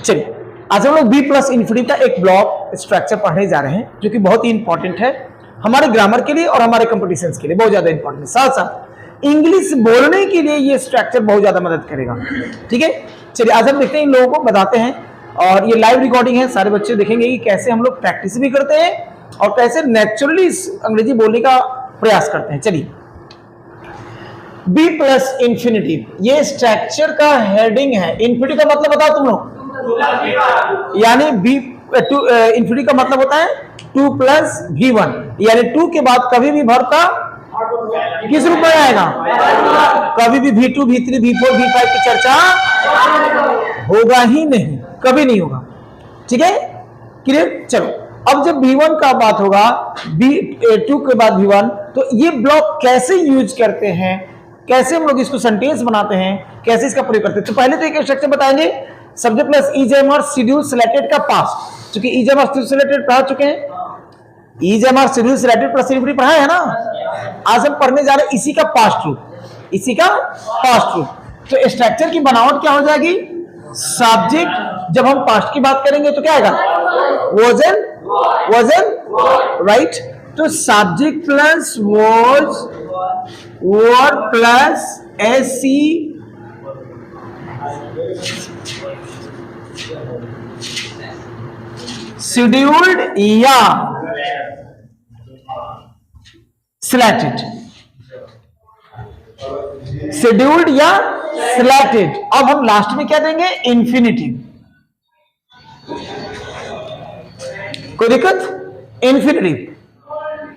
चलिए आज हम लोग बी प्लस इन्फिनिटी का एक ब्लॉक स्ट्रक्चर पढ़ने जा रहे हैं जो कि बहुत ही इंपॉर्टेंट है हमारे ग्रामर के लिए और हमारे कंपटीशंस के लिए बहुत ज्यादा इंपॉर्टेंट है। साथ साथ इंग्लिश बोलने के लिए ये स्ट्रक्चर बहुत ज्यादा मदद करेगा। ठीक है, चलिए आज हम देखते हैं, इन लोगों को बताते हैं और ये लाइव रिकॉर्डिंग है, सारे बच्चे देखेंगे कि कैसे हम लोग प्रैक्टिस भी करते हैं और कैसे नेचुरली अंग्रेजी बोलने का प्रयास करते हैं। चलिए बी प्लस इन्फिनिटी ये स्ट्रक्चर का हेडिंग है। इन्फिनिटी का मतलब बताओ तुम लोग, यानी बी इन्फिनिटी का मतलब होता है 2 प्लस V1, यानी 2 के बाद कभी भी वर्ब का किस रूप में आएगा, कभी भी V2 V3 V4 V5 की चर्चा होगा ही नहीं, कभी नहीं होगा। ठीक है, क्लियर। चलो अब जब V1 का बात होगा, B2 के बाद V1, तो ये ब्लॉक कैसे यूज करते हैं, कैसे हम लोग इसको सेंटेंस बनाते हैं, कैसे इसका प्रयोग करते हैं। तो पहले तो एक स्ट्रक्चर बताएंगे, सब्जेक्ट प्लस ईजेम और शेड्यूल सिलेक्टेड का पास्ट, क्योंकि ईजेम और शेड्यूल सिलेक्टेड पढ़ा चुके हैं, ईजेम और शेड्यूल सिलेक्टेड प्लस इन्फिनिटी पढ़ा है ना। आज हम पढ़ने जा रहे हैं इसी का पास्ट रूप, इसी का पास्ट रूप। तो स्ट्रक्चर की बनावट क्या हो जाएगी, सब्जेक्ट जब हम पास्ट की बात करेंगे तो क्या आएगा, वजन राइट। तो subject plus was verb plus AC scheduled या सिलेक्टेड, शेड्यूल्ड या सिलेक्टेड। अब हम लास्ट में क्या देंगे, इन्फिनिटी। कोई दिक्कत, इन्फिनिटी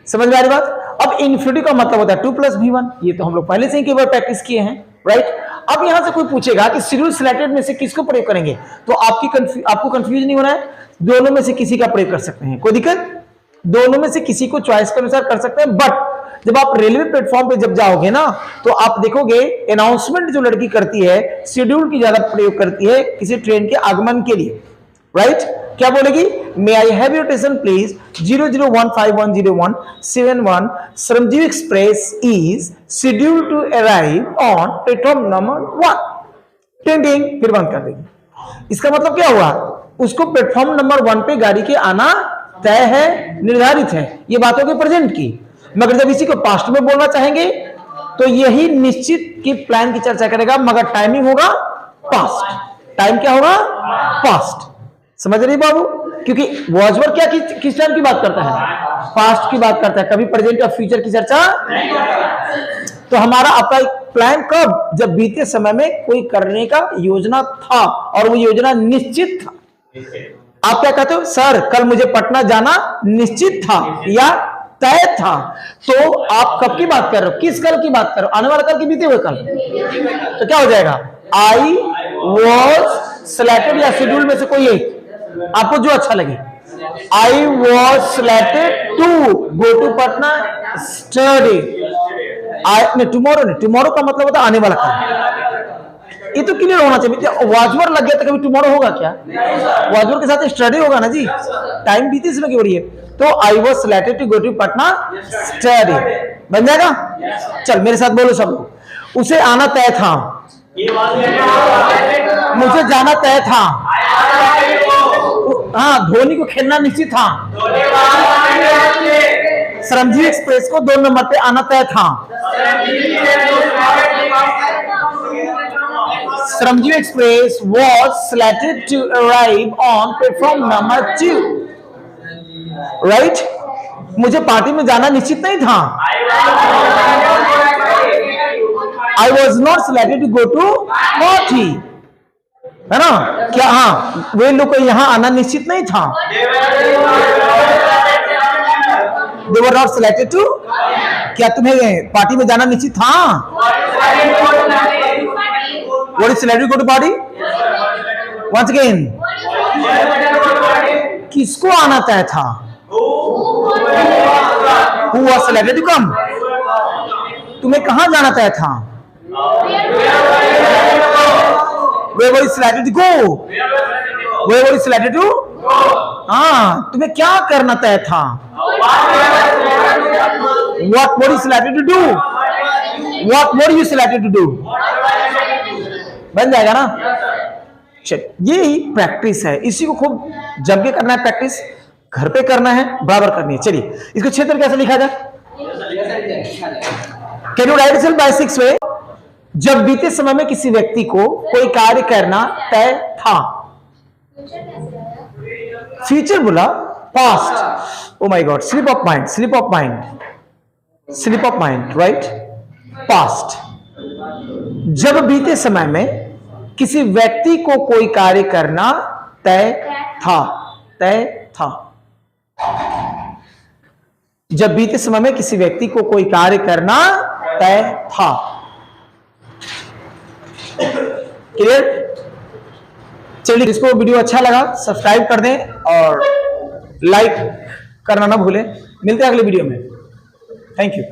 समझ में आ रही बात। अब इन्फिनिटी का मतलब होता है 2 प्लस V1, ये तो हम लोग पहले से ही केवल प्रैक्टिस किए हैं राइट। अब यहां से कोई पूछेगा कि शेड्यूल सिलेक्टेड में से किसको प्रयोग करेंगे, तो आपको कंफ्यूज नहीं होना है, दोनों में से किसी का प्रयोग कर सकते हैं, कोई दिक्कत, दोनों में से किसी को चॉइस के अनुसार कर सकते हैं। बट जब आप रेलवे प्लेटफॉर्म पे जब जाओगे ना, तो आप देखोगे अनाउंसमेंट जो लड़की करती है शेड्यूल की ज्यादा प्रयोग करती है किसी ट्रेन के आगमन के लिए राइट। क्या बोलेगी, may I have your attention please 001510171 Shramjeevi express is schedule to arrive on platform number 1। टिंग, फिर बंद कर देगी। इसका मतलब क्या हुआ, उसको प्लेटफॉर्म नंबर 1 पे गाड़ी के आना तय है, निर्धारित है। ये बात होगी प्रेजेंट की, मगर जब इसी को पास्ट में बोलना चाहेंगे तो यही निश्चित की प्लान की चर्चा करेगा, मगर टाइमिंग होगा पास्ट। टाइम क्या होगा, पास्ट। समझ रही बाबू, क्योंकि वॉजवर्ड क्या किस टाइम की बात करता है, पास्ट की बात करता है, कभी प्रेजेंट और फ्यूचर की चर्चा नहीं करता। तो हमारा आपका प्लान कब, जब बीते समय में कोई करने का योजना था और वो योजना निश्चित था। आप क्या कहते हो, सर कल मुझे पटना जाना निश्चित था या तय था, तो आप कब की बात कर रहे हो, किस कल की बात कर रहे हो, आने वाला कल की बीते हुए कल। तो क्या हो जाएगा, आई वॉज सिलेक्टेड या शेड्यूल में से कोई एक, आपको जो अच्छा लगे। I was selected to go to Patna study, tomorrow नहीं, टुमारो का मतलब होता है आने वाला कल। ये तो क्लियर होना चाहिए। वाजवर लग गया तो कभी टुमारो होगा क्या, वाजवर के साथ स्टडी होगा ना जी, टाइम बीते समय की हो रही है। तो I was selected to go to Patna study बन जाएगा। चल मेरे साथ बोलो सब लोग, उसे आना तय था, मुझे जाना तय था, हाँ धोनी को खेलना निश्चित था, श्रमजीवी एक्सप्रेस को 2 नंबर पे आना तय था, Shramjeevi express was selected to arrive on platform number 2 right. मुझे पार्टी में जाना निश्चित नहीं था, I was not selected to go to party, है ना क्या, हाँ वे लोग को यहाँ आना निश्चित नहीं था, they were not selected to, क्या तुम्हें पार्टी में जाना निश्चित था, what is selected to go to party, once again किसको आना तय था, who was selected to come, तुम्हें कहां जाना तय था, where were you selected to go, where were you selected to, हाँ तुम्हें क्या करना तय था, what were you selected to do, what were you selected to do, बन जाएगा ना। चलिए, यही प्रैक्टिस है, इसी को खूब जम के करना है, प्रैक्टिस घर पे करना है, बराबर करनी है। चलिए, इसको क्षेत्र कैसे लिखा जाए? Can you right it by 6 वे? जब बीते समय में किसी व्यक्ति को कोई कार्य करना तय था। फ्यूचर बोला, past. Oh my God, slip of mind, slip of mind, slip of mind, right? Past. जब बीते समय में किसी व्यक्ति को कोई कार्य करना तय था, तय था। जब बीते समय में किसी व्यक्ति को कोई कार्य करना तय था। क्लियर? चलिए, जिसको वीडियो अच्छा लगा सब्सक्राइब कर दें और लाइक करना ना भूलें। मिलते हैं अगले वीडियो में। Thank you.